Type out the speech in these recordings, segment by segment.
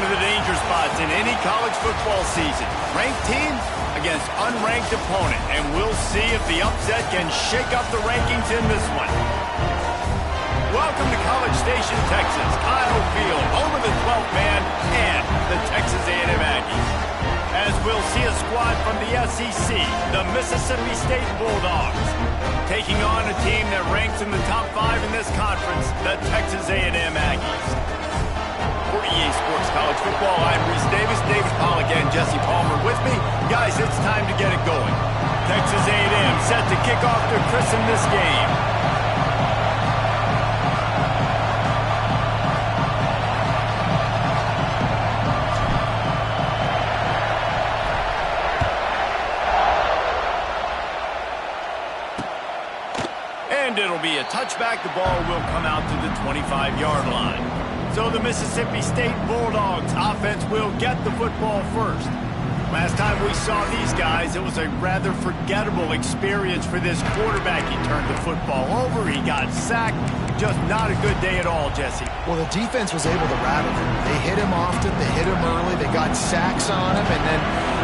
One of the danger spots in any college football season. Ranked team against unranked opponent. And we'll see if the upset can shake up the rankings in this one. Welcome to College Station, Texas. Kyle Field, home of the 12th man and the Texas A&M Aggies. As we'll see a squad from the SEC, the Mississippi State Bulldogs, taking on a team that ranks in the top 5 in this conference, the Texas A&M Aggies. For EA Sports College Football, I'm Reese Davis, David Pollack, and Jesse Palmer with me. Guys, it's time to get it going. Texas A&M set to kick off to christen this game. And it'll be a touchback. The ball will come out to the 25-yard line. So the Mississippi State Bulldogs offense will get the football first. Last time we saw these guys, it was a rather forgettable experience for this quarterback. He turned the football over, he got sacked. Just not a good day at all, Jesse. Well, the defense was able to rattle him. They hit him often, they hit him early, they got sacks on him, and then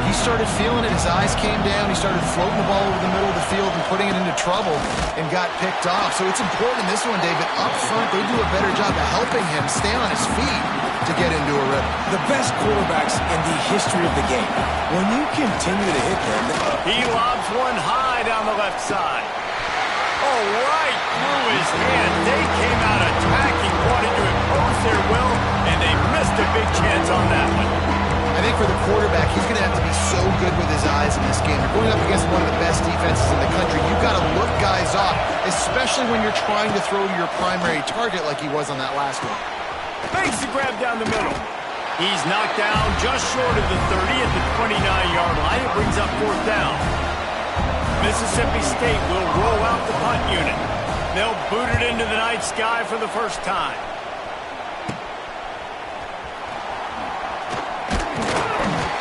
he started feeling it. His eyes came down, he started floating the ball over the middle of the field and putting it into trouble and got picked off. So it's important in this one, David, up front, they do a better job of helping him stay on his feet to get into a rhythm. The best quarterbacks in the history of the game. When you continue to hit them... He lobs one high down the left side. Oh, right through his hand. They came out attacking, wanting to impose their will, and they missed a big chance on that one. I think for the quarterback, he's going to have to be so good with his eyes in this game. You're going up against one of the best defenses in the country. You've got to look guys off, especially when you're trying to throw to your primary target like he was on that last one. Makes the grab down the middle. He's knocked down just short of the 30 at the 29-yard line. It brings up 4th down. Mississippi State will roll out the punt unit. They'll boot it into the night sky for the first time.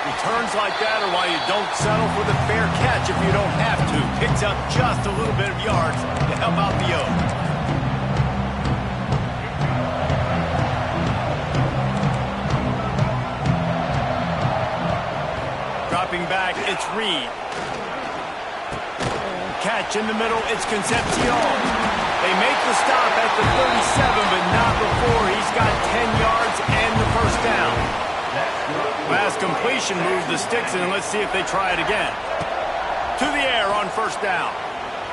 Returns like that are why you don't settle for the fair catch if you don't have to. Picks up just a little bit of yards to help out the Oaks. Dropping back, it's Reed. Catch in the middle, it's Concepcion. They make the stop at the 37, but not before. He's got 10 yards and the first down. Last completion moves the sticks in, and let's see if they try it again. To the air on 1st down.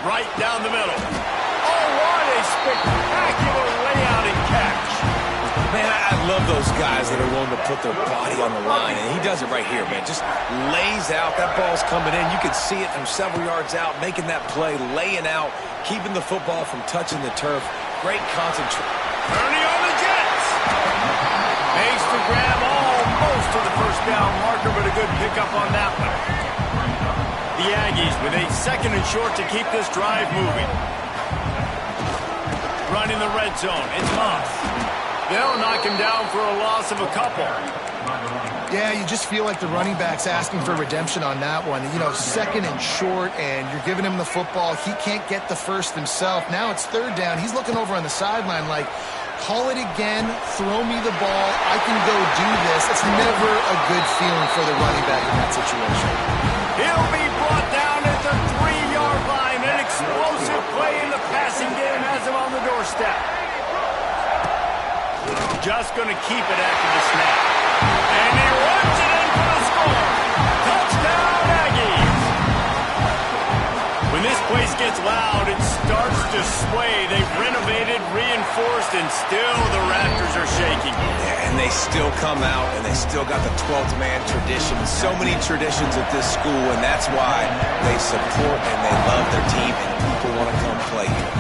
Right down the middle. Oh, what a spectacular layout and catch. Man, I love those guys that are willing to put their body on the line, and he does it right here, man. Just lays out. That ball's coming in. You can see it from several yards out, making that play, laying out, keeping the football from touching the turf. Great concentration. Ernie on the Jets. Makes the grab almost to the first down marker, but a good pickup on that one. The Aggies with a 2nd and short to keep this drive moving. Running the red zone. It's Moss. They'll knock him down for a loss of a couple. Yeah, you just feel like the running back's asking for redemption on that one. You know, 2nd and short, and you're giving him the football. He can't get the first himself. Now it's 3rd down. He's looking over on the sideline like, call it again, throw me the ball, I can go do this. It's never a good feeling for the running back in that situation. He'll be brought down at the 3-yard line. An explosive play in the passing game has him on the doorstep. Just going to keep it after the snap. And he runs it in for the score. Touchdown, Aggies. When this place gets loud, it starts to sway. They've renovated, reinforced, and still the rafters are shaking. Yeah, and they still come out, and they still got the 12th man tradition. So many traditions at this school, and that's why they support and they love their team, and people want to come play here.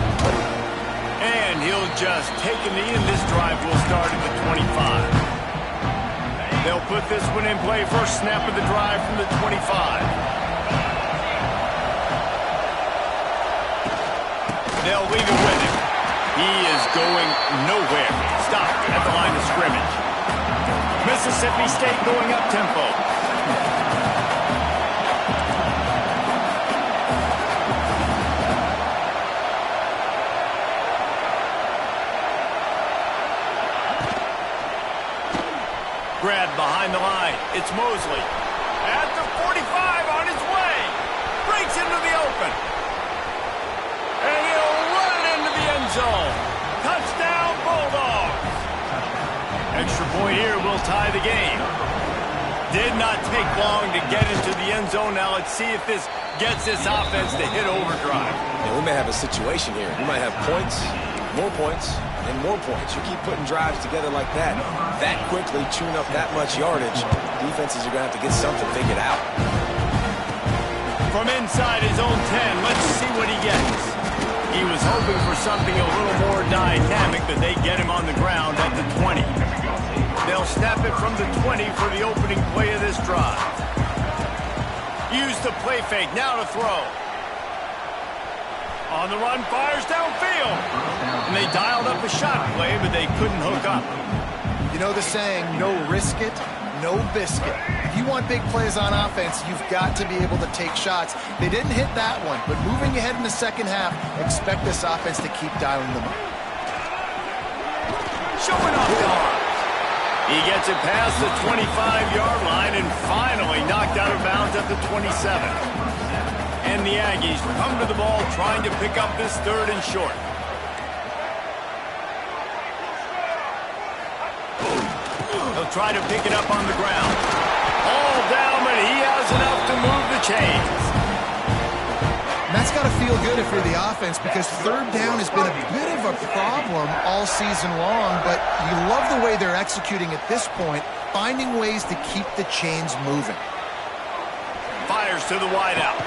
And he'll just take a knee, and this drive will start at the 25. They'll put this one in play. First snap of the drive from the 25. They'll leave it with him. He is going nowhere. Stopped at the line of scrimmage. Mississippi State going up tempo. Grab behind the line. It's Mosley. At the 45 on his way. Breaks into the open. And he'll run it into the end zone. Touchdown, Bulldogs. Extra point here will tie the game. Did not take long to get into the end zone. Now let's see if this gets this offense to hit overdrive. Yeah, we may have a situation here. We might have points, and more points. You keep putting drives together like that quickly, chewing up that much yardage, defenses are going to have to get something figured out. From inside his own 10, let's see what he gets. He was hoping for something a little more dynamic, but they get him on the ground at the 20. They'll snap it from the 20 for the opening play of this drive. Use the play fake, now to throw. On the run, fires downfield. And they dialed up a shot play, but they couldn't hook up. You know the saying, no risk it, no biscuit. If you want big plays on offense, you've got to be able to take shots. They didn't hit that one, but moving ahead in the second half, expect this offense to keep dialing them up. Showing off the arms. He gets it past the 25-yard line and finally knocked out of bounds at the 27. And the Aggies come to the ball trying to pick up this third and short. He'll try to pick it up on the ground. All down, but he has enough to move the chains. And that's got to feel good if you're the offense, because third down has been a bit of a problem all season long, but you love the way they're executing at this point, finding ways to keep the chains moving. Fires to the wideout.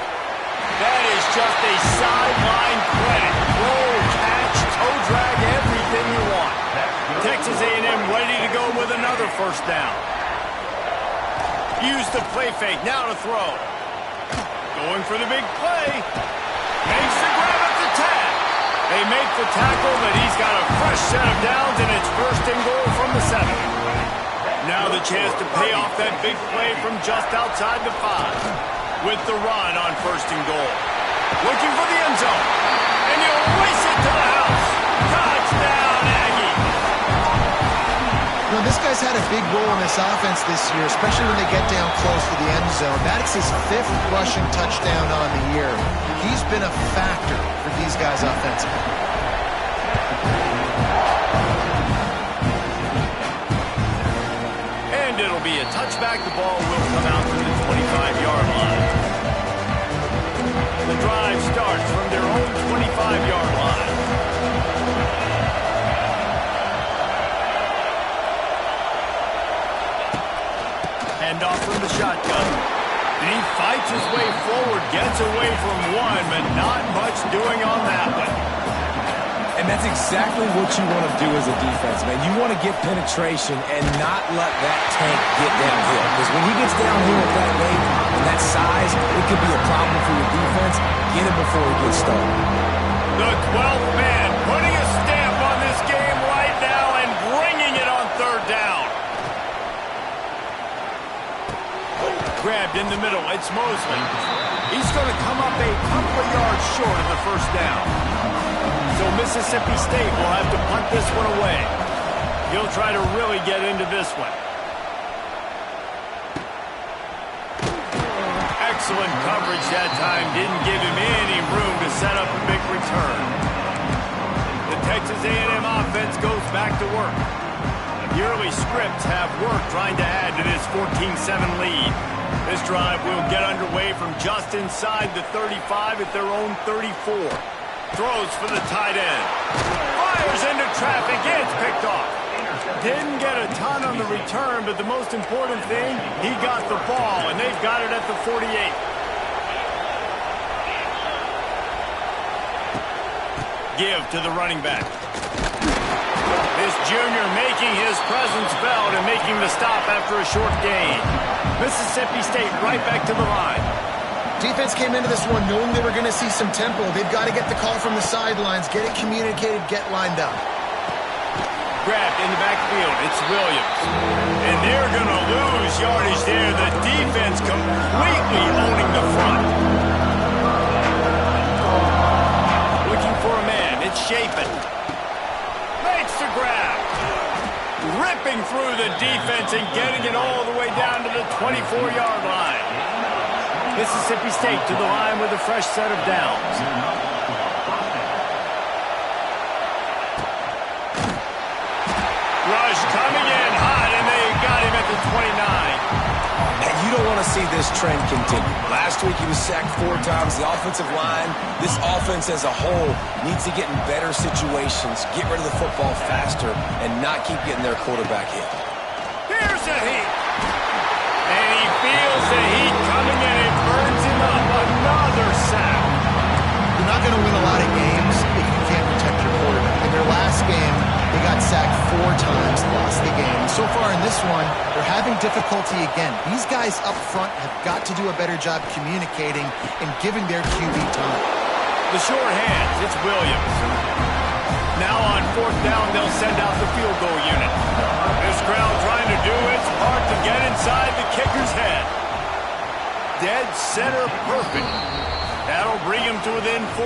That is just a sideline credit. Roll, catch, toe drag, everything you want. Texas A&M ready to go with another first down. Use the play fake, now to throw. Going for the big play. Makes the grab at the 10. They make the tackle, but he's got a fresh set of downs, and it's first and goal from the 7. Now the chance to pay off that big play from just outside the 5. With the run on first and goal. Looking for the end zone. And he'll race it to the house. Touchdown, Aggie. You know, this guy's had a big role in this offense this year, especially when they get down close to the end zone. That's his 5th rushing touchdown on the year. He's been a factor for these guys offensively. And it'll be a touchback. The ball will come out to the 25-yard line. The drive starts from their own 25-yard line. Hand off from the shotgun. And he fights his way forward, gets away from one, but not much doing on that one. And that's exactly what you want to do as a defense, man. You want to get penetration and not let that tank get downhill. Because when he gets downhill at that rate and that size, it could be a problem for your defense. Get him before he gets started. The 12th man putting a stamp on this game right now and bringing it on third down. Grabbed in the middle. It's Mosley. He's going to come up a couple of yards short of the first down. So Mississippi State will have to punt this one away. He'll try to really get into this one. Excellent coverage that time. Didn't give him any room to set up a big return. The Texas A&M offense goes back to work. The early scripts have worked trying to add to this 14-7 lead. This drive will get underway from just inside the 35 at their own 34. Throws for the tight end. Fires into traffic. It's picked off. Didn't get a ton on the return, but the most important thing, he got the ball, and they've got it at the 48. Give to the running back. This junior making his presence felt and making the stop after a short gain. Mississippi State right back to the line. Defense came into this one knowing they were going to see some tempo. They've got to get the call from the sidelines, get it communicated, get lined up. Grabbed in the backfield. It's Williams. And they're going to lose yardage there. The defense completely owning the front. Looking for a man. It's Chapin. Makes the grab. ripping through the defense and getting it all the way down to the 24-yard line. Mississippi State to the line with a fresh set of downs. Rush coming in hot, and they got him at the 29. And you don't want to see this trend continue. Last week he was sacked 4 times. The offensive line, this offense as a whole, needs to get in better situations, get rid of the football faster, and not keep getting their quarterback hit. Here's the heat. And he feels the heat coming in. It burns him up. Another sack. You're not going to win a lot of games if you can't protect your quarterback. In their last game, they got sacked 4 times, lost the game. So far in this one, they're having difficulty again. These guys up front have got to do a better job communicating and giving their QB time. The short hands, it's Williams. Now on 4th down, they'll send out the field goal unit. This crowd trying to do its part to get inside the kicker's head. Dead center perfect. That'll bring him to within 4.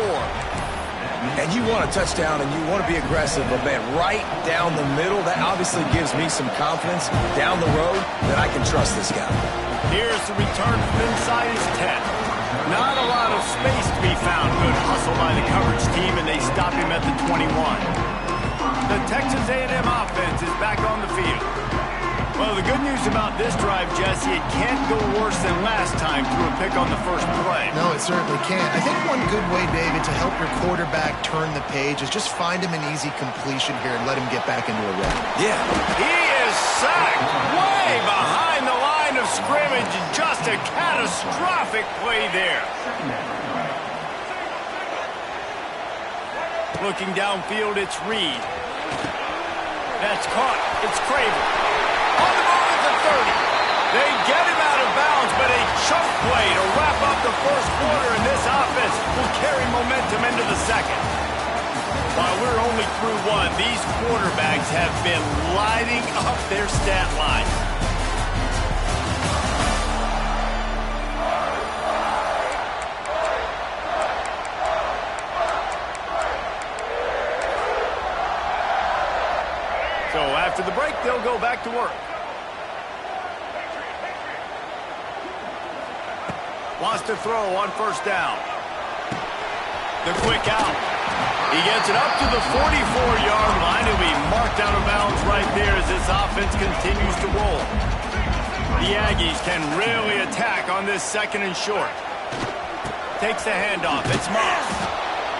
And you want a touchdown and you want to be aggressive, but man, right down the middle, that obviously gives me some confidence down the road that I can trust this guy. Here's the return from inside his 10. Not a lot of space to be found. Good hustle by the coverage team, and they stop him at the 21. The Texas A&M offense is back on the field. Well, the good news about this drive, Jesse, it can't go worse than last time through a pick on the first play. No, it certainly can't. I think one good way, David, to help your quarterback turn the page is just find him an easy completion here and let him get back into a run. Yeah. He is sacked way behind the line of scrimmage. Just a catastrophic play there. Looking downfield, it's Reed. That's caught. It's Craven. On the move at the 30. They get him out of bounds, but a choke play to wrap up the first quarter, and this offense will carry momentum into the second. While we're only through 1, these quarterbacks have been lighting up their stat line. So after the break, they'll go back to work. Wants to throw on 1st down. The quick out. He gets it up to the 44-yard line. He'll be marked out of bounds right there as this offense continues to roll. The Aggies can really attack on this 2nd and short. Takes the handoff. It's Moss.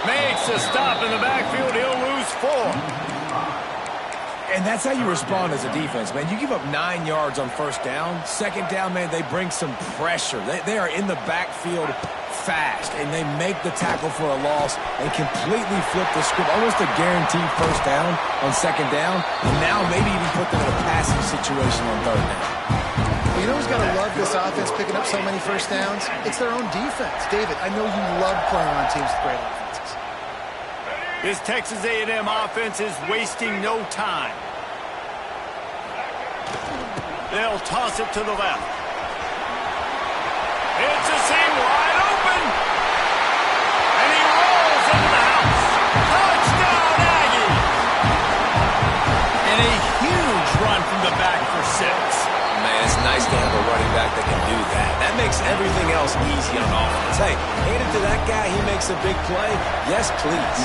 Makes a stop in the backfield. He'll lose 4. And that's how you respond as a defense, man. You give up 9 yards on 1st down. 2nd down, man, they bring some pressure. They are in the backfield fast, and they make the tackle for a loss and completely flip the script. Almost a guaranteed 1st down on 2nd down, and now maybe even put them in a passing situation on 3rd down. You know who's got to love this offense picking up so many 1st downs? It's their own defense. David, I know you love playing on teams with great offenses. This Texas A&M offense is wasting no time. They'll toss it to the left. It's a seam wide open. And he rolls into the house. Touchdown, Aggie. And a huge run from the back for 6. Man, it's nice to have a running back that can do that. That makes everything else easy on offense. Hey, hand it to that guy. He makes a big play. Yes, please.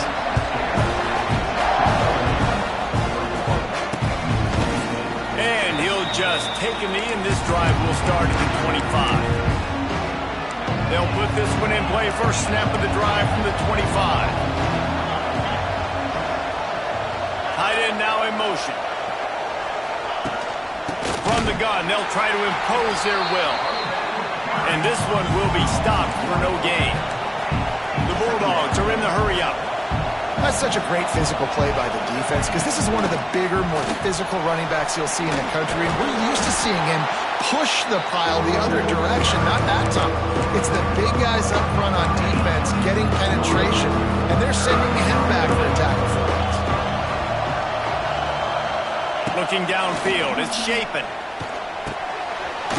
And he'll just take a knee, and this drive will start at the 25. They'll put this one in play. First snap of the drive from the 25. Tight end now in motion. From the gun, they'll try to impose their will. And this one will be stopped for no gain. The Bulldogs are in the hurry-up. That's such a great physical play by the defense because this is one of the bigger, more physical running backs you'll see in the country. And we're used to seeing him push the pile the other direction, not that time. It's the big guys up front on defense getting penetration, and they're sending him back for a tackle for loss. Looking downfield, it's Shapen.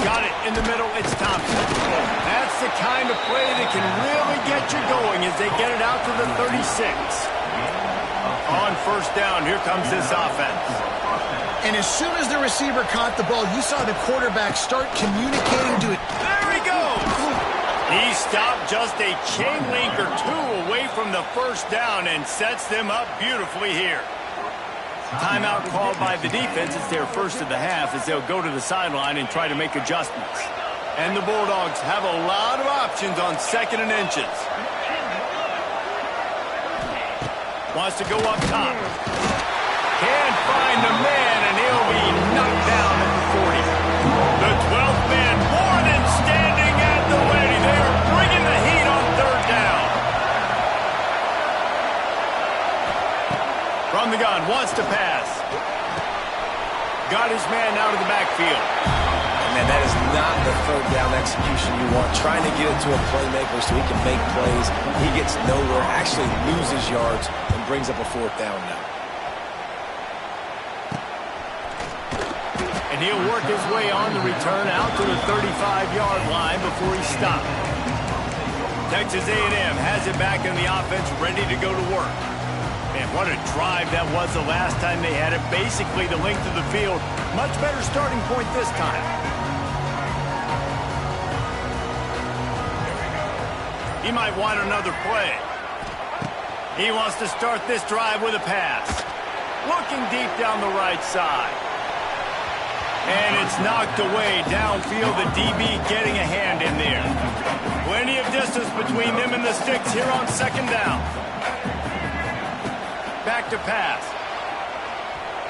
Got it in the middle, it's Thompson. That's the kind of play that can really get you going as they get it out to the 36. On first down, here comes this offense. And as soon as the receiver caught the ball, you saw the quarterback start communicating to it. There he goes! He stopped just a chain link or two away from the first down and sets them up beautifully here. Timeout called by the defense. It's their first of the half as they'll go to the sideline and try to make adjustments. And the Bulldogs have a lot of options on 2nd and inches. Wants to go up top. Can't find the man, and he'll be knocked down at the 40. The 12th man more than standing at the ready. They are bringing the heat on 3rd down. From the gun, wants to pass. Got his man out of the backfield. Man, that is not the 3rd down execution you want. Trying to get it to a playmaker so he can make plays. He gets nowhere, actually loses yards, and brings up a 4th down now. And he'll work his way on the return out to the 35-yard line before he stopped. Texas A&M has it back in the offense, ready to go to work. Man, what a drive that was the last time they had it. Basically the length of the field. Much better starting point this time. He might want another play. He wants to start this drive with a pass. Looking deep down the right side. And it's knocked away downfield. The DB getting a hand in there. Plenty of distance between them and the sticks here on 2nd down. Back to pass.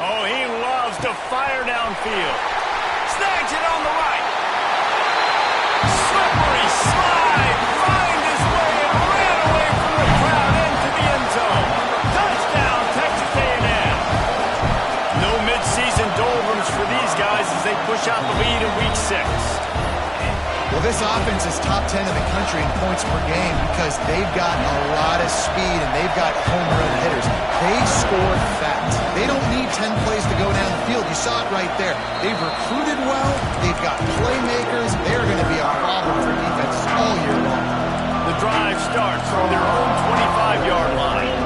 Oh, he loves to fire downfield. Snags it on the right. Slippery slide. Find his way and ran away from the crowd into the end zone. Touchdown, Texas A&M. No midseason doldrums for these guys as they push out the lead in Week 6. Well, this offense is top 10 in the country in points per game because they've got a lot of speed and they've got home run hitters. They score fast. They don't need 10 plays to go down the field. You saw it right there. They've recruited well. They've got playmakers. They're going to be a problem for defenses all year long. The drive starts from their own 25-yard line.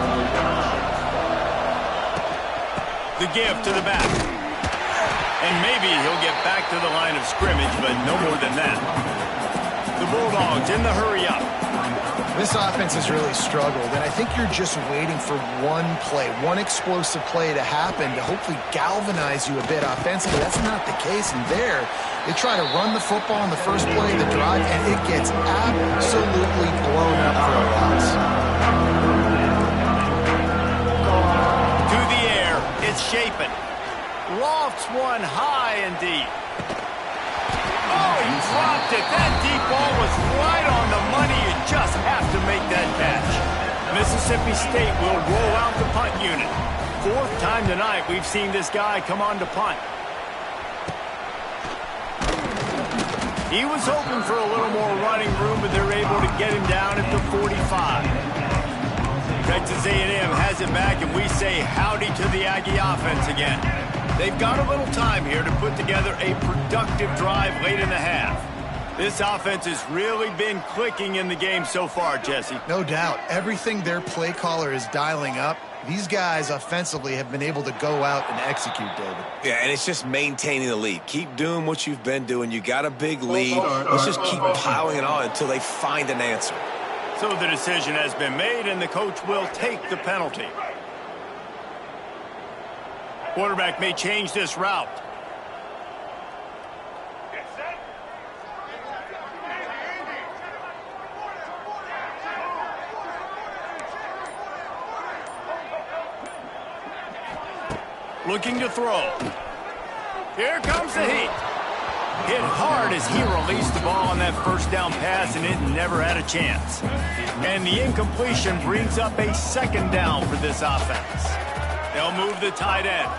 The give to the back. And maybe he'll get back to the line of scrimmage, but no more than that. The Bulldogs in the hurry up. This offense has really struggled, and I think you're just waiting for one play, one explosive play to happen to hopefully galvanize you a bit offensively. That's not the case, and there they try to run the football in the first play of the drive, and it gets absolutely blown up for a loss. To the air, it's Shapen. Lofts one high and deep. Oh, he dropped it. That deep ball was right on the money. You just have to make that catch. Mississippi State will roll out the punt unit. 4th time tonight we've seen this guy come on to punt. He was hoping for a little more running room, but they're able to get him down at the 45. Texas A&M has it back, and we say howdy to the Aggie offense again. They've got a little time here to put together a productive drive late in the half. This offense has really been clicking in the game so far, Jesse. No doubt. Everything their play caller is dialing up, these guys offensively have been able to go out and execute, David. Yeah, and it's just maintaining the lead. Keep doing what you've been doing. You got a big lead. Let's just keep piling it on until they find an answer. So the decision has been made, and the coach will take the penalty. Quarterback may change this route. Looking to throw. Here comes the heat. Hit hard as he released the ball on that first down pass, and it never had a chance. And the incompletion brings up a 2nd down for this offense. They'll move the tight end.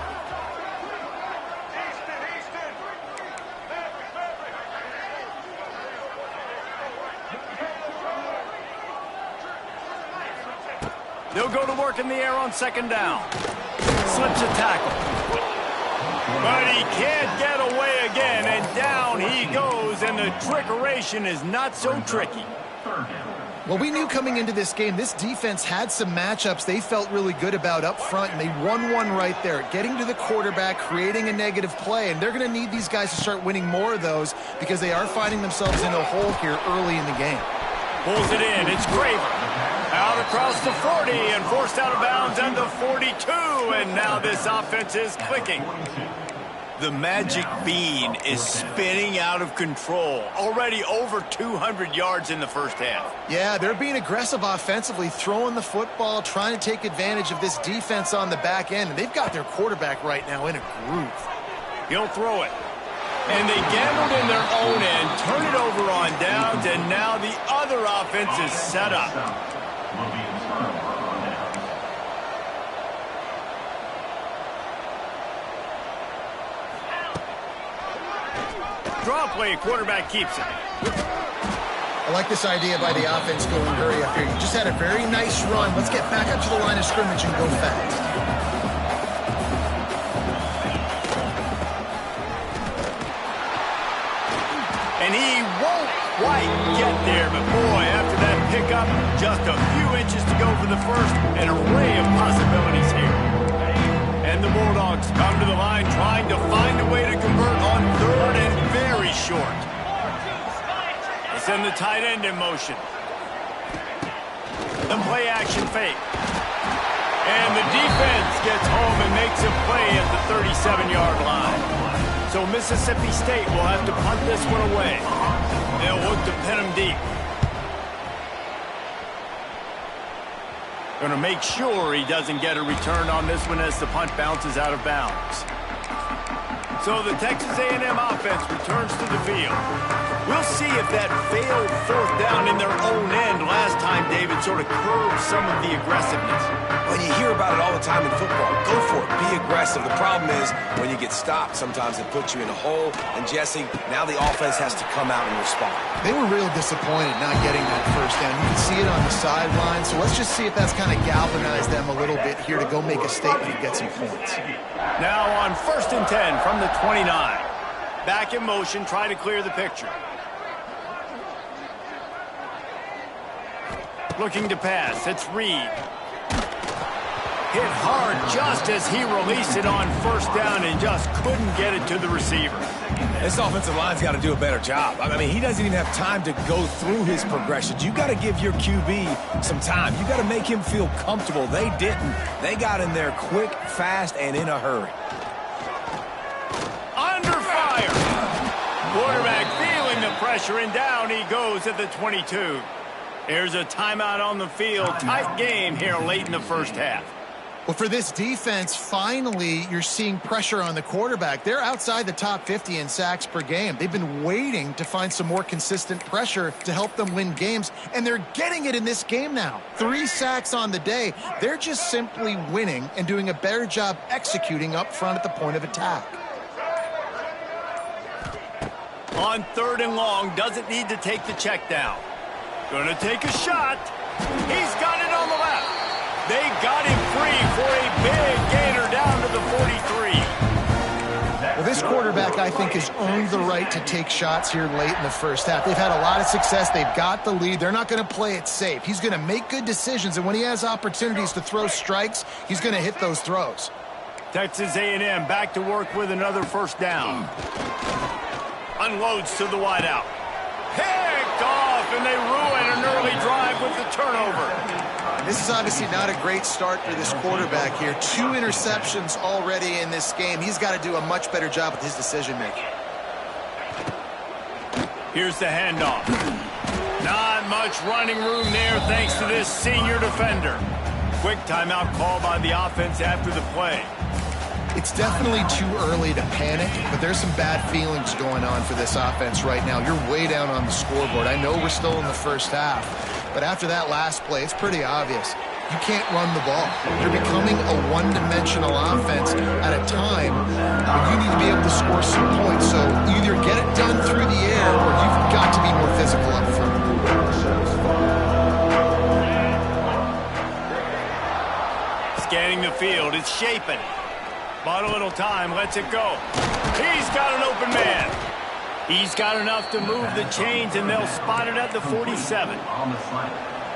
They'll go to work in the air on 2nd down. Slips a tackle. But he can't get away again, and down he goes, and the trickeration is not so tricky. Well, we knew coming into this game, this defense had some matchups they felt really good about up front, and they won one right there, getting to the quarterback, creating a negative play, and they're going to need these guys to start winning more of those because they are finding themselves in a hole here early in the game. Pulls it in. It's Craver. Out across the 40 and forced out of bounds at the 42, and now this offense is clicking. The magic bean is spinning out of control. Already over 200 yards in the first half. Yeah, they're being aggressive offensively, throwing the football, trying to take advantage of this defense on the back end. And they've got their quarterback right now in a groove. He'll throw it. And they gambled in their own end, turn it over on downs, and now the other offense is set up. Draw play, quarterback keeps it. I like this idea by the offense going hurry up here. You just had a very nice run. Let's get back up to the line of scrimmage and go fast. And he won't quite get there, but boy, after that pickup, just a few inches to go for the first, an array of possibilities here. And the Bulldogs come to the line trying to find a way to convert on third and very short. They send the tight end in motion. The play action fake. And the defense gets home and makes a play at the 37-yard line. So Mississippi State will have to punt this one away. They'll look to pin him deep. Going to make sure he doesn't get a return on this one as the punt bounces out of bounds. So the Texas A&M offense returns to the field. We'll see if that failed fourth down in their own end last time, David, sort of curbed some of the aggressiveness. Well, you hear about it all the time in football. Go for it. Be aggressive. The problem is when you get stopped, sometimes it puts you in a hole. And, Jesse, now the offense has to come out and respond. They were real disappointed not getting that first down. You can see it on the sideline. So let's just see if that's kind of galvanized them a little bit here to go make a statement and get some points. Now on 1st and 10 from the 29. Back in motion, try to clear the picture. Looking to pass. It's Reed. Hit hard just as he released it on first down and just couldn't get it to the receiver. This offensive line's got to do a better job. I mean, he doesn't even have time to go through his progressions. You got to give your QB some time. You got to make him feel comfortable. They didn't. They got in there quick, fast, and in a hurry. Under fire. Quarterback feeling the pressure, and down he goes at the 22. There's a timeout on the field. Tight game here late in the first half. Well, for this defense, finally, you're seeing pressure on the quarterback. They're outside the top 50 in sacks per game. They've been waiting to find some more consistent pressure to help them win games, and they're getting it in this game now. 3 sacks on the day. They're just simply winning and doing a better job executing up front at the point of attack. On 3rd and long, doesn't need to take the check down. Gonna take a shot. He's got it on the left. They got him free for a big gainer down to the 43. Well, this quarterback, I think, has earned the right to take shots here late in the first half. They've had a lot of success. They've got the lead. They're not going to play it safe. He's going to make good decisions, and when he has opportunities to throw strikes, he's going to hit those throws. Texas A&M back to work with another first down. Unloads to the wideout. Picked off, and they ruin an early drive with the turnover. This is obviously not a great start for this quarterback here. 2 interceptions already in this game. He's got to do a much better job with his decision-making. Here's the handoff. Not much running room there thanks to this senior defender. Quick timeout call by the offense after the play. It's definitely too early to panic, but there's some bad feelings going on for this offense right now. You're way down on the scoreboard. I know we're still in the first half, but after that last play, it's pretty obvious. You can't run the ball. You're becoming a one-dimensional offense at a time when you need to be able to score some points. So either get it done through the air or you've got to be more physical up front. Scanning the field, it's Shapen. Bought a little time, lets it go. He's got an open man. He's got enough to move the chains, and they'll spot it at the 47.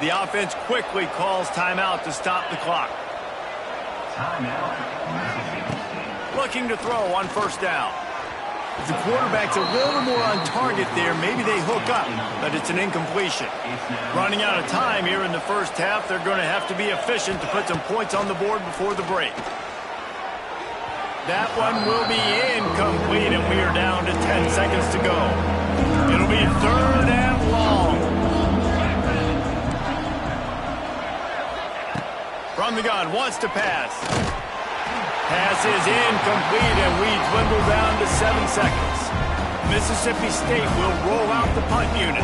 The offense quickly calls timeout to stop the clock. Looking to throw on first down. If the quarterback's a little more on target there, maybe they hook up, but it's an incompletion. Running out of time here in the first half, they're going to have to be efficient to put some points on the board before the break. That one will be incomplete, and we are down to 10 seconds to go. It'll be third and long. From the gun, wants to pass. Pass is incomplete, and we dwindle down to 7 seconds. Mississippi State will roll out the punt unit.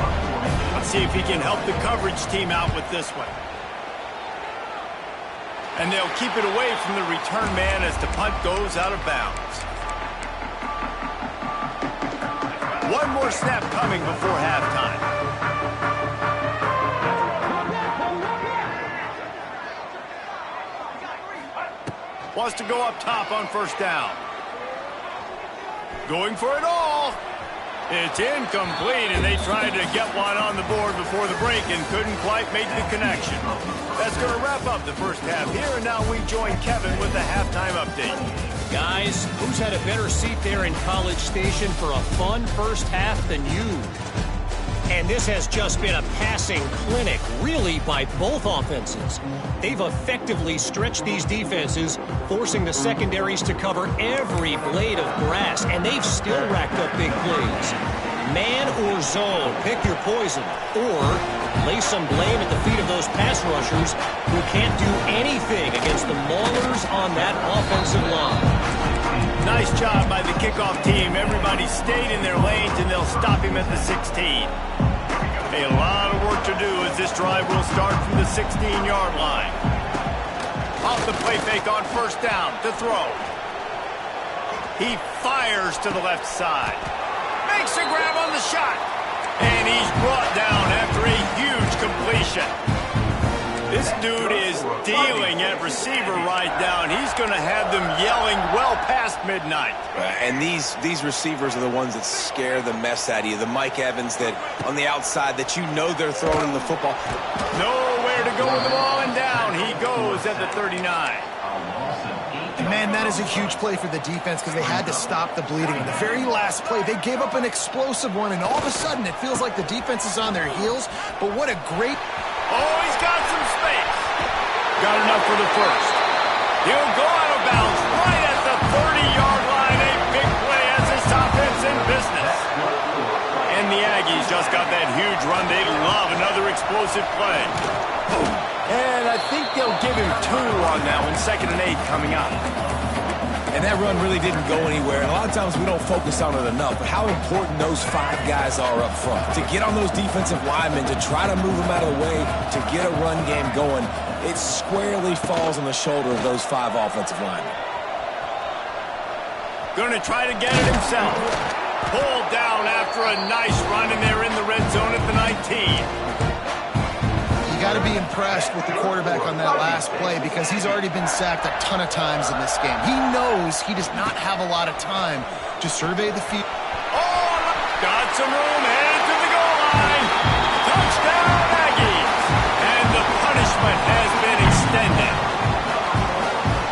Let's see if he can help the coverage team out with this one. And they'll keep it away from the return man as the punt goes out of bounds. One more snap coming before halftime. Wants to go up top on first down. Going for it all. It's incomplete, and they tried to get one on the board before the break and couldn't quite make the connection. That's going to wrap up the first half here, and now we join Kevin with the halftime update. Guys, who's had a better seat there in College Station for a fun first half than you? And this has just been a passing clinic, really, by both offenses. They've effectively stretched these defenses, forcing the secondaries to cover every blade of grass, and they've still racked up big plays. Man or zone, pick your poison, or lay some blame at the feet of those pass rushers who can't do anything against the maulers on that offensive line. Nice job by the kickoff team. Everybody stayed in their lanes, and they'll stop him at the 16. A lot of work to do as this drive will start from the 16-yard line. Off the play fake on first down to throw. He fires to the left side. Makes a grab on the shot. And he's brought down after a huge completion. This dude is dealing at receiver right down. He's going to have them yelling well past midnight. And these receivers are the ones that scare the mess out of you. The Mike Evans that on the outside that you know they're throwing the football. Nowhere to go with the ball, and down he goes at the 39. And man, that is a huge play for the defense because they had to stop the bleeding. In the very last play, they gave up an explosive one, and all of a sudden it feels like the defense is on their heels. But what a great... Oh, he's got some space. Got enough for the first. He'll go out of bounds right at the 30-yard line. A big play as this offense in business. And the Aggies just got that huge run. They love another explosive play. And I think they'll give him 2 on that one. 2nd and 8 coming up. And that run really didn't go anywhere. And a lot of times we don't focus on it enough. But how important those 5 guys are up front. To get on those defensive linemen, to try to move them out of the way, to get a run game going, it squarely falls on the shoulder of those 5 offensive linemen. Going to try to get it himself. Pulled down after a nice run, and they're in the red zone at the 19. Got to be impressed with the quarterback on that last play because he's already been sacked a ton of times in this game. He knows he does not have a lot of time to survey the field. Oh, got some room, headed to the goal line. Touchdown, Aggies. And the punishment has been extended.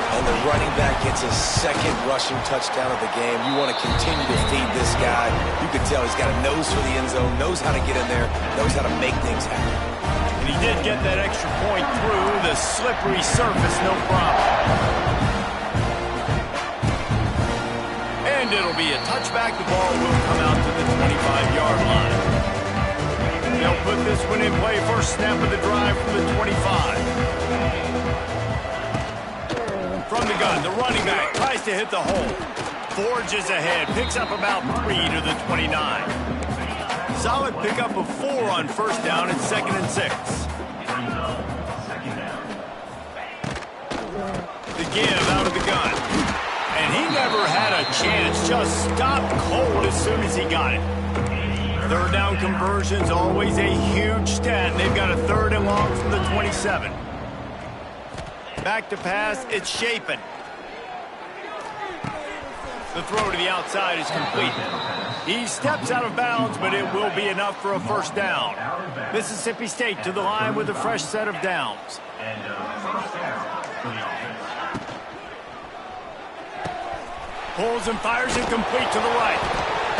And the running back gets his 2nd rushing touchdown of the game. You want to continue to feed this guy. You can tell he's got a nose for the end zone, knows how to get in there, knows how to make things happen. He did get that extra point through the slippery surface, no problem. And it'll be a touchback. The ball will come out to the 25-yard line. They'll put this one in play. First snap of the drive from the 25. From the gun, the running back tries to hit the hole. Forges ahead, picks up about 3 to the 29. Solid pickup of 4 on first down and 2nd and 6. The give out of the gun. And he never had a chance, just stopped cold as soon as he got it. 3rd down conversions, always a huge stat. They've got a 3rd and long from the 27. Back to pass, it's Shapen. The throw to the outside is complete. He steps out of bounds, but it will be enough for a first down. Mississippi State to the line with a fresh set of downs. Pulls and fires it complete to the right.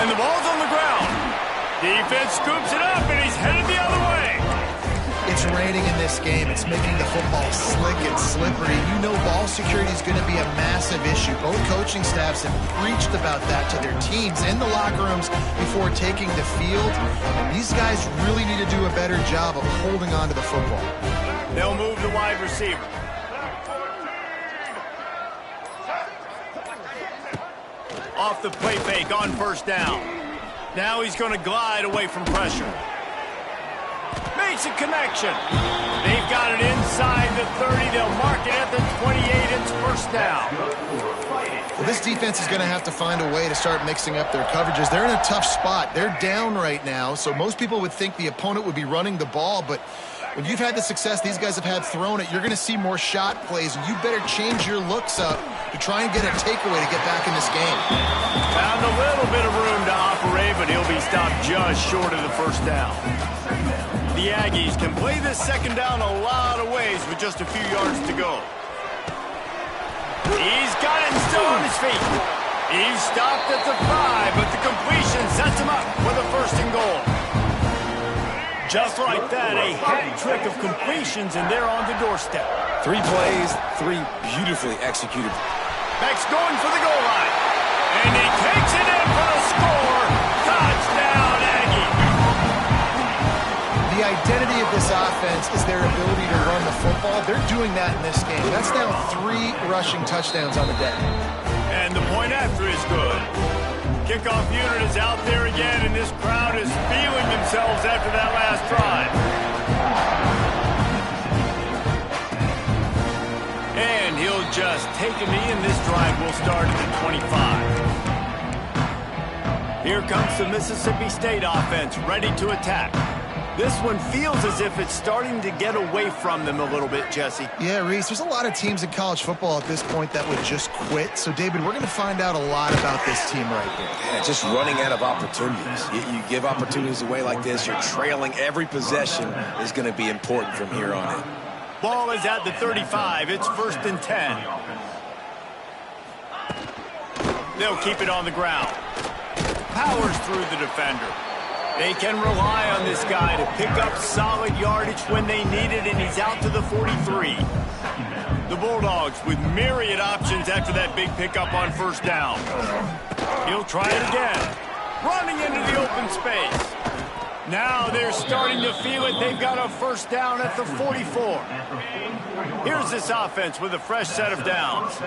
And the ball's on the ground. Defense scoops it up, and he's headed the other way. It's raining in this game. It's making the football slick and slippery. You know ball security is going to be a massive issue. Both coaching staffs have preached about that to their teams in the locker rooms before taking the field. And these guys really need to do a better job of holding on to the football. They'll move the wide receiver. Off the play fake on first down. Now he's going to glide away from pressure. Makes a connection. They've got it inside the 30. They'll mark it at the 28. It's first down. Well, this defense is going to have to find a way to start mixing up their coverages. They're in a tough spot. They're down right now, so most people would think the opponent would be running the ball, but when you've had the success these guys have had throwing it, you're going to see more shot plays, and you better change your looks up to try and get a takeaway to get back in this game. Found a little bit of room to operate, but he'll be stopped just short of the first down. The Aggies can play this second down a lot of ways with just a few yards to go. He's got it and still on his feet. He's stopped at the 5, but the completion sets him up for the first and goal. Just like that, a hat trick of completions, and they're on the doorstep. 3 plays, 3 beautifully executed. Beck's going for the goal line. And he takes it in for the score. Touchdown, Aggie. The identity of this offense is their ability to run the football. They're doing that in this game. That's now 3 rushing touchdowns on the day. And the point after is good. Kickoff unit is out there again, and this crowd is feeling themselves after that last drive. And he'll just take a knee, and this drive will start at the 25. Here comes the Mississippi State offense, ready to attack. This one feels as if it's starting to get away from them a little bit, Jesse. Yeah, Reese, there's a lot of teams in college football at this point that would just quit. So, David, we're going to find out a lot about this team right here. Yeah, just running out of opportunities. You give opportunities away like this, you're trailing. Every possession is going to be important from here on in. Ball is at the 35. It's first and 10. They'll keep it on the ground. Powers through the defender. They can rely on this guy to pick up solid yardage when they need it, and he's out to the 43. The Bulldogs with myriad options after that big pickup on first down. He'll try it again. Running into the open space. Now they're starting to feel it. They've got a first down at the 44. Here's this offense with a fresh set of downs.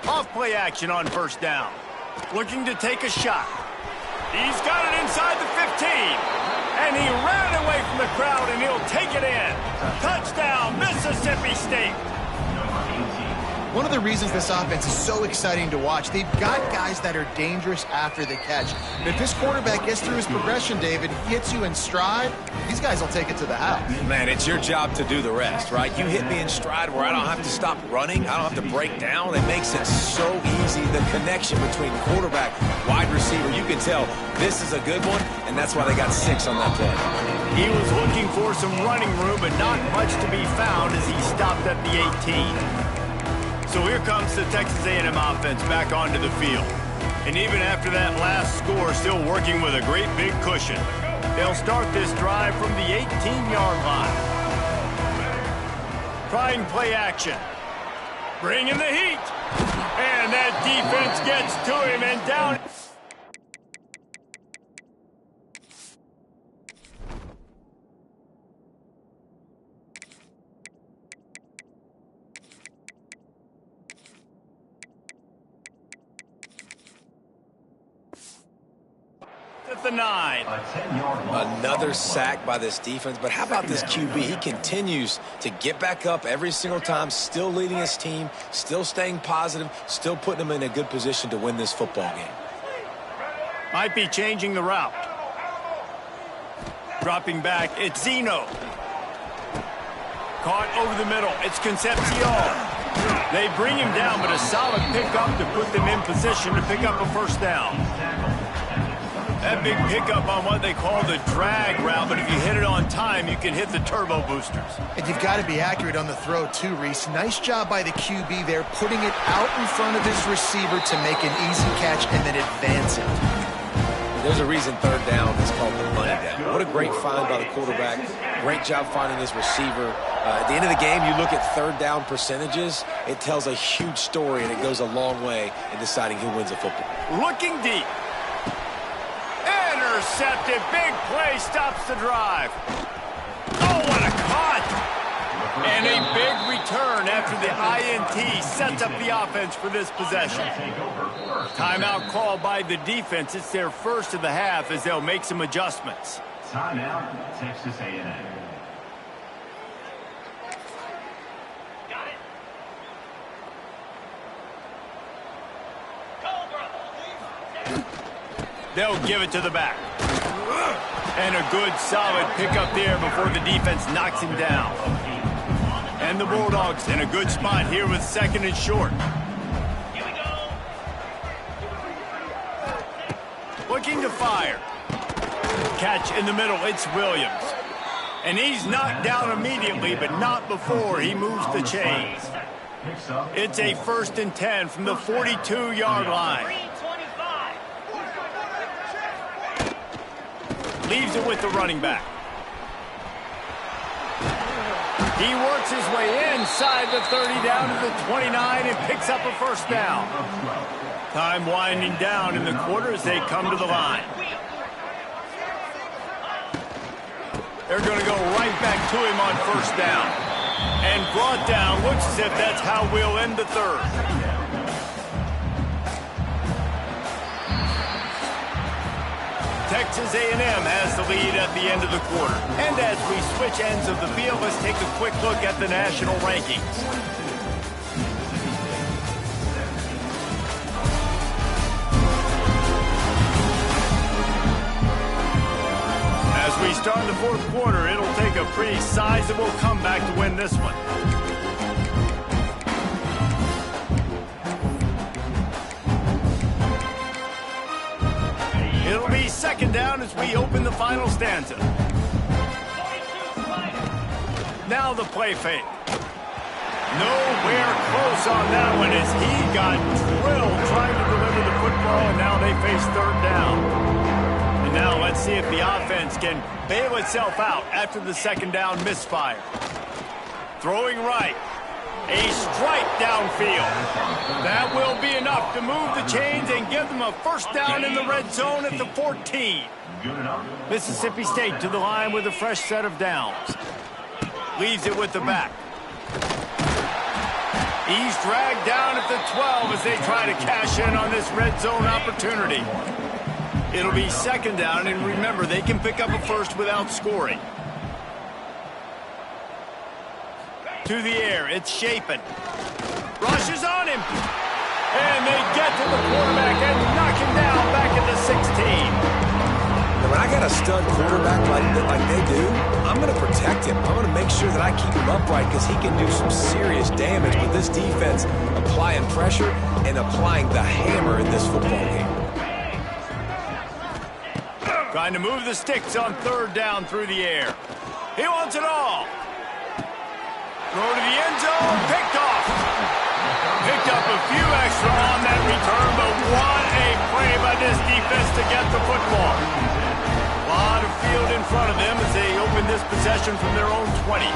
Off-play action on first down. Looking to take a shot. He's got it inside the 15. And he ran away from the crowd, and he'll take it in. Touchdown, Mississippi State. One of the reasons this offense is so exciting to watch, they've got guys that are dangerous after the catch. And if this quarterback gets through his progression, David, hits you in stride, these guys will take it to the house. Man, it's your job to do the rest, right? You hit me in stride where I don't have to stop running. I don't have to break down. It makes it so easy. The connection between quarterback, wide receiver, you can tell this is a good one, and that's why they got 6 on that play. He was looking for some running room, but not much to be found as he stopped at the 18. So here comes the Texas A&M offense back onto the field. And even after that last score, still working with a great big cushion. They'll start this drive from the 18-yard line. Trying play action. Bringing the heat. And that defense gets to him and down. At the 9. Another sack by this defense, but how about this QB? He continues to get back up every single time, still leading his team, still staying positive, still putting them in a good position to win this football game. Might be changing the route. Dropping back, it's Zeno. Caught over the middle, it's Concepcion. They bring him down, but a solid pickup to put them in position to pick up a first down. That big pickup on what they call the drag route, but if you hit it on time, you can hit the turbo boosters. And you've got to be accurate on the throw too, Reese. Nice job by the QB there, putting it out in front of his receiver to make an easy catch and then advance it. There's a reason third down is called the money down. What a great find by the quarterback. Great job finding his receiver. At the end of the game, you look at third down percentages. It tells a huge story, and it goes a long way in deciding who wins a football. Looking deep. Intercepted. Big play stops the drive. Oh, what a cut. And a big return after the INT sets up the offense for this possession. Timeout called by the defense. It's their first of the half as they'll make some adjustments. Timeout, Texas A&M. They'll give it to the back. And a good, solid pickup there before the defense knocks him down. And the Bulldogs in a good spot here with second and short. Looking to fire. Catch in the middle, it's Williams. And he's knocked down immediately, but not before he moves the chains. It's a 1st and 10 from the 42-yard line. Leaves it with the running back. He works his way inside the 30 down to the 29 and picks up a first down. Time winding down in the quarter as they come to the line. They're going to go right back to him on first down. And brought down. Looks as if that's how we'll end the third. Texas A&M has the lead at the end of the quarter. And as we switch ends of the field, let's take a quick look at the national rankings. As we start the fourth quarter, it'll take a pretty sizable comeback to win this one. It'll be second down as we open the final stanza. Now the play fake. Nowhere close on that one as he got drilled trying to deliver the football, and now they face third down. And now let's see if the offense can bail itself out after the second down misfire. Throwing right. A strike downfield. That will be enough to move the chains and give them a first down in the red zone at the 14. Mississippi State to the line with a fresh set of downs. Leaves it with the back. He's dragged down at the 12 as they try to cash in on this red zone opportunity. It'll be second down, and remember, they can pick up a first without scoring. To the air, it's Shapen. Rushes on him. And they get to the quarterback and knock him down back at the 16. When I got a stud quarterback like they do, I'm going to protect him. I'm going to make sure that I keep him upright because he can do some serious damage with this defense applying pressure and applying the hammer in this football game. Trying to move the sticks on third down through the air. He wants it all. Throw to the end zone, picked off. Picked up a few extra on that return, but what a play by this defense to get the football. A lot of field in front of them as they open this possession from their own 20.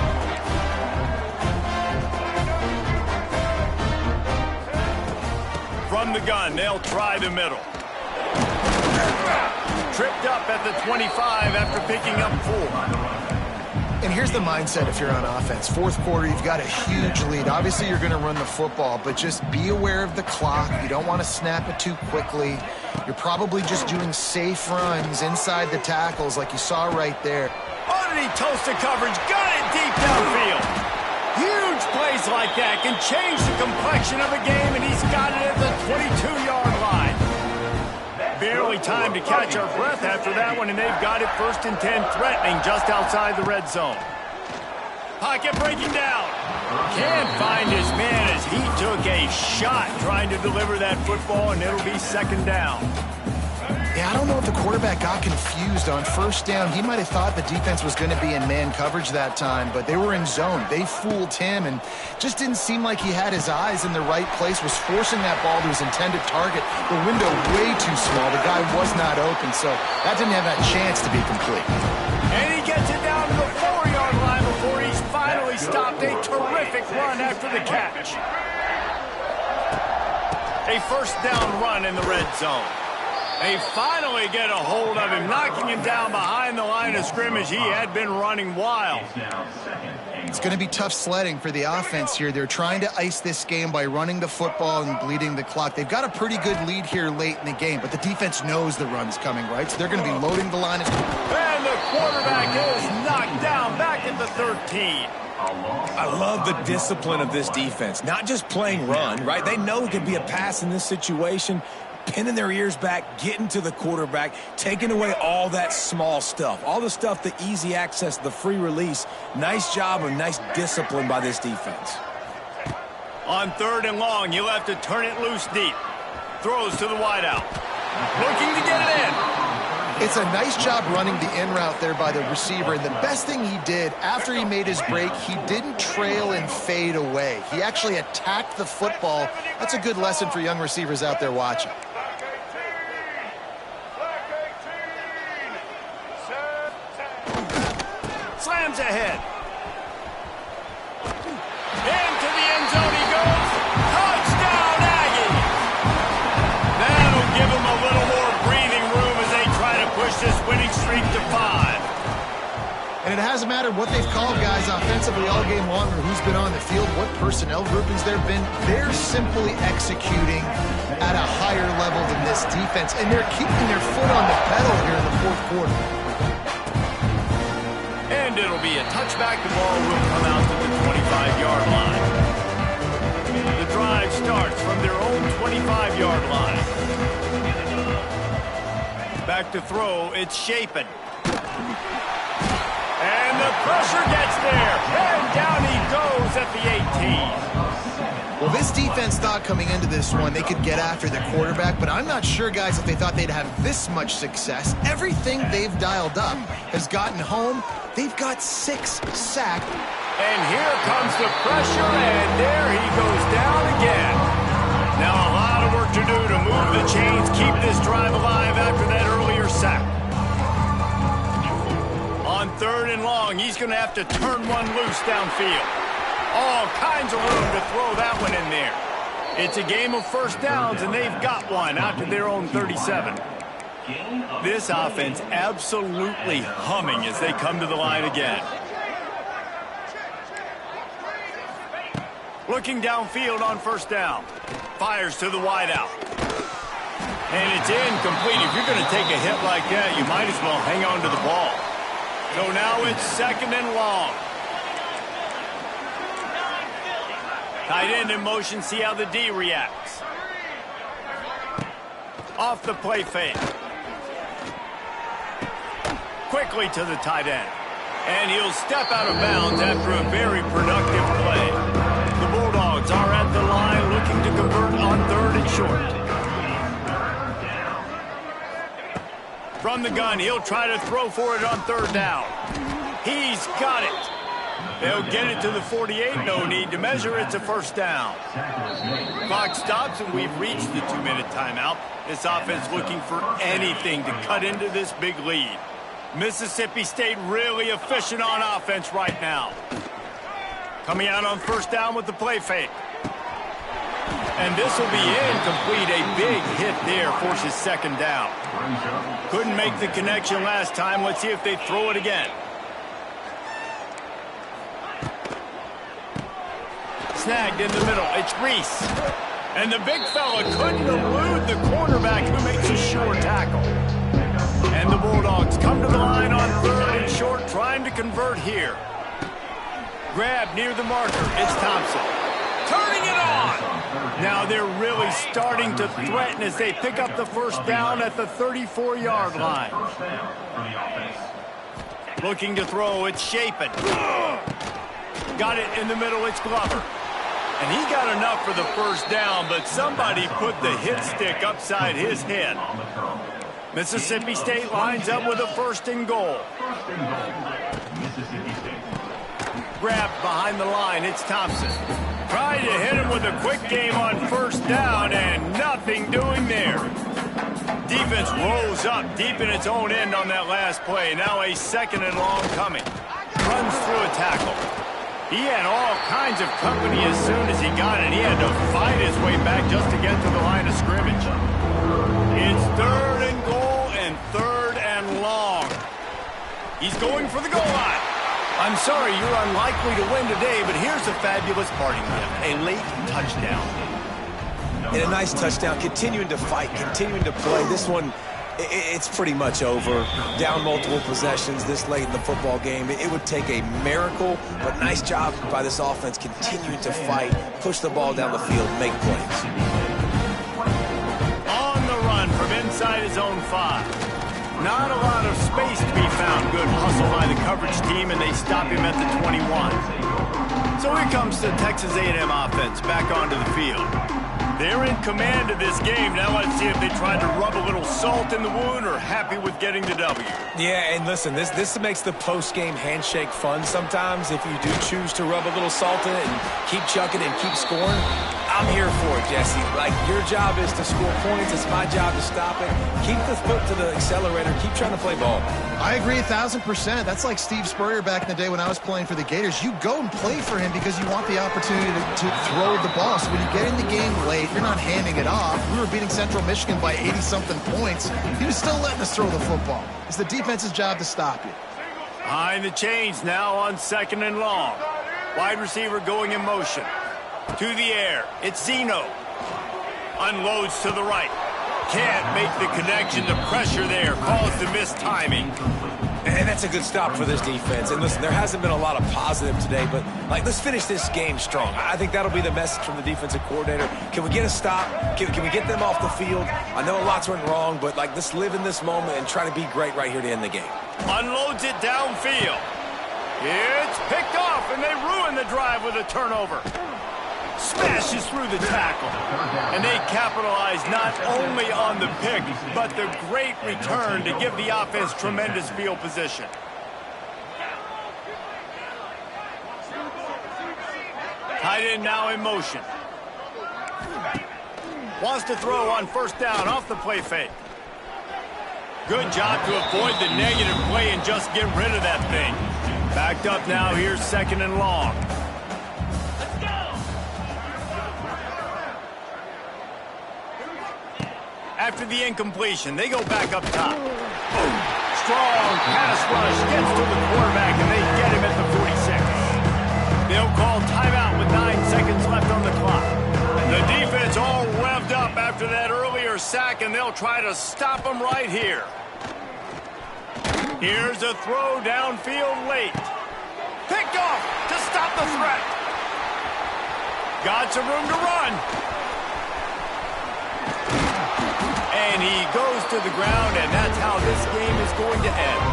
From the gun, they'll try the middle. Tripped up at the 25 after picking up 4. And here's the mindset if you're on offense. Fourth quarter, you've got a huge lead. Obviously, you're going to run the football, but just be aware of the clock. You don't want to snap it too quickly. You're probably just doing safe runs inside the tackles like you saw right there. Underneath toasted coverage, got it deep downfield. Huge plays like that can change the complexion of a game, and he's got it at the 22-yard line. Barely time to catch our breath after that one, and they've got it 1st and 10, threatening just outside the red zone. Pocket breaking down. Can't find his man as he took a shot trying to deliver that football, and it'll be second down. Yeah, I don't know if the quarterback got confused on first down. He might have thought the defense was going to be in man coverage that time, but they were in zone. They fooled him and just didn't seem like he had his eyes in the right place, was forcing that ball to his intended target. The window way too small. The guy was not open, so that didn't have that chance to be complete. And he gets it down to the 4-yard line before he's finally stopped. A terrific run after the catch. A first down run in the red zone. They finally get a hold of him, knocking him down behind the line of scrimmage. He had been running wild. It's going to be tough sledding for the offense here. They're trying to ice this game by running the football and bleeding the clock. They've got a pretty good lead here late in the game, but the defense knows the run's coming, right? So they're going to be loading the line. And the quarterback is knocked down back at the 13. I love the discipline of this defense. Not just playing run, right? They know it could be a pass in this situation. Pinning their ears back, getting to the quarterback, taking away all that small stuff, all the stuff, the easy access, the free release. Nice job and nice discipline by this defense. On third and long, you'll have to turn it loose deep. Throws to the wideout. Looking to get it in. It's a nice job running the in route there by the receiver. And the best thing he did after he made his break, he didn't trail and fade away. He actually attacked the football. That's a good lesson for young receivers out there watching. Slams ahead. Into the end zone he goes. Touchdown, Aggie. That'll give him a little more breathing room as they try to push this winning streak to 5. And it hasn't mattered what they've called guys offensively all game long or who's been on the field, what personnel groupings there have been. They're simply executing at a higher level than this defense, and they're keeping their foot on the pedal here in the fourth quarter. And it'll be a touchback. The ball will come out to the 25-yard line. The drive starts from their own 25-yard line. Back to throw, it's Shapen. And the pressure gets there. And down he goes at the 18. Well, this defense thought coming into this one they could get after the quarterback, but I'm not sure, guys, if they thought they'd have this much success. Everything they've dialed up has gotten home. They've got 6 sacks. And here comes the pressure, and there he goes down again. Now a lot of work to do to move the chains, keep this drive alive after that earlier sack. On third and long, he's going to have to turn one loose downfield. All kinds of room to throw that one in there. It's a game of first downs, and they've got one out to their own 37. This offense absolutely humming as they come to the line again. Looking downfield on first down. Fires to the wideout. And it's incomplete. If you're going to take a hit like that, you might as well hang on to the ball. So now it's second and long. Tight end in motion, see how the D reacts. Off the play fake. Quickly to the tight end. And he'll step out of bounds after a very productive play. The Bulldogs are at the line looking to convert on third and short. From the gun, he'll try to throw for it on third down. He's got it. They'll get it to the 48. No need to measure. It's a first down. Clock stops, and we've reached the 2-minute timeout. This offense looking for anything to cut into this big lead. Mississippi State really efficient on offense right now. Coming out on first down with the play fake. And this will be incomplete. A big hit there forces second down. Couldn't make the connection last time. Let's see if they throw it again. Snagged in the middle. It's Reese. And the big fella couldn't elude the quarterback who makes a sure tackle. And the Bulldogs come to the line on third and short, trying to convert here. Grab near the marker. It's Thompson. Turning it on. Now they're really starting to threaten as they pick up the first down at the 34-yard line. Looking to throw, it's Shapen. got it in the middle. It's Glover. And he got enough for the first down, but somebody put the hit stick upside his head. Mississippi State lines up with a 1st and goal. Grabbed behind the line. It's Thompson. Trying to hit him with a quick game on 1st down, and nothing doing there. Defense rolls up deep in its own end on that last play. Now a 2nd and long coming. Runs through a tackle. He had all kinds of company as soon as he got it. He had to fight his way back just to get to the line of scrimmage. It's 3rd and goal and 3rd and long. He's going for the goal line. I'm sorry, you're unlikely to win today, but here's a fabulous parting gift. A late touchdown. And a nice touchdown, continuing to fight, continuing to play. This one, it's pretty much over. Down multiple possessions this late in the football game. It would take a miracle, but nice job by this offense continuing to fight, push the ball down the field, make plays. On the run from inside his own 5. Not a lot of space to be found. Good hustle by the coverage team, and they stop him at the 21. So here comes the Texas A&M offense back onto the field. They're in command of this game. Now let's see if they try to rub a little salt in the wound or happy with getting the W. Yeah, and listen, this makes the post-game handshake fun sometimes if you do choose to rub a little salt in it and keep chucking and keep scoring. I'm here for it, Jesse. Like, your job is to score points. It's my job to stop it. Keep the foot to the accelerator. Keep trying to play ball. I agree 1,000%. That's like Steve Spurrier back in the day when I was playing for the Gators. You go and play for him because you want the opportunity to throw the ball. So when you get in the game late, you're not handing it off. We were beating Central Michigan by 80-something points. He was still letting us throw the football. It's the defense's job to stop you. Behind the chains now on 2nd and long. Wide receiver going in motion. To the air. It's Zeno. Unloads to the right. Can't make the connection. The pressure there caused the missed timing. And that's a good stop for this defense. And listen, there hasn't been a lot of positive today, but let's finish this game strong. I think that'll be the message from the defensive coordinator. Can we get a stop? Can we get them off the field? I know lots went wrong, but let's live in this moment and try to be great right here to end the game. Unloads it downfield. It's picked off, and they ruin the drive with a turnover. Smashes through the tackle. And they capitalize not only on the pick, but the great return to give the offense tremendous field position. Tight end now in motion. Wants to throw on 1st down off the play fake. Good job to avoid the negative play and just get rid of that thing. Backed up now, here's 2nd and long. After the incompletion, they go back up top. Boom. Strong pass rush gets to the quarterback, and they get him at the 46. They'll call timeout with 9 seconds left on the clock. The defense all revved up after that earlier sack, and they'll try to stop him right here. Here's a throw downfield late. Picked off to stop the threat. Got some room to run. And he goes to the ground, and that's how this game is going to end.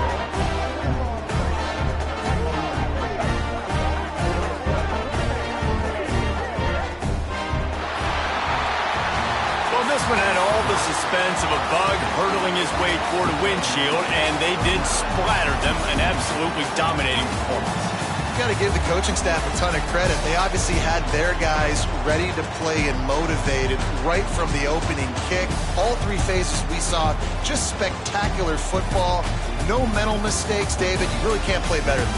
Well, this one had all the suspense of a bug hurtling his way toward a windshield, and they did splatter them, an absolutely dominating performance. You got to give the coaching staff a ton of credit. They obviously had their guys ready to play and motivated right from the opening kick. All 3 phases we saw, just spectacular football. No mental mistakes, David. You really can't play better than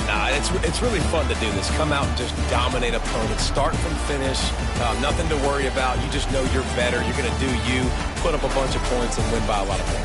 that. Nah, it's really fun to do this. Come out and just dominate opponents. Start from finish. Nothing to worry about. You just know you're better. You're going to do you, put up a bunch of points, and win by a lot of points.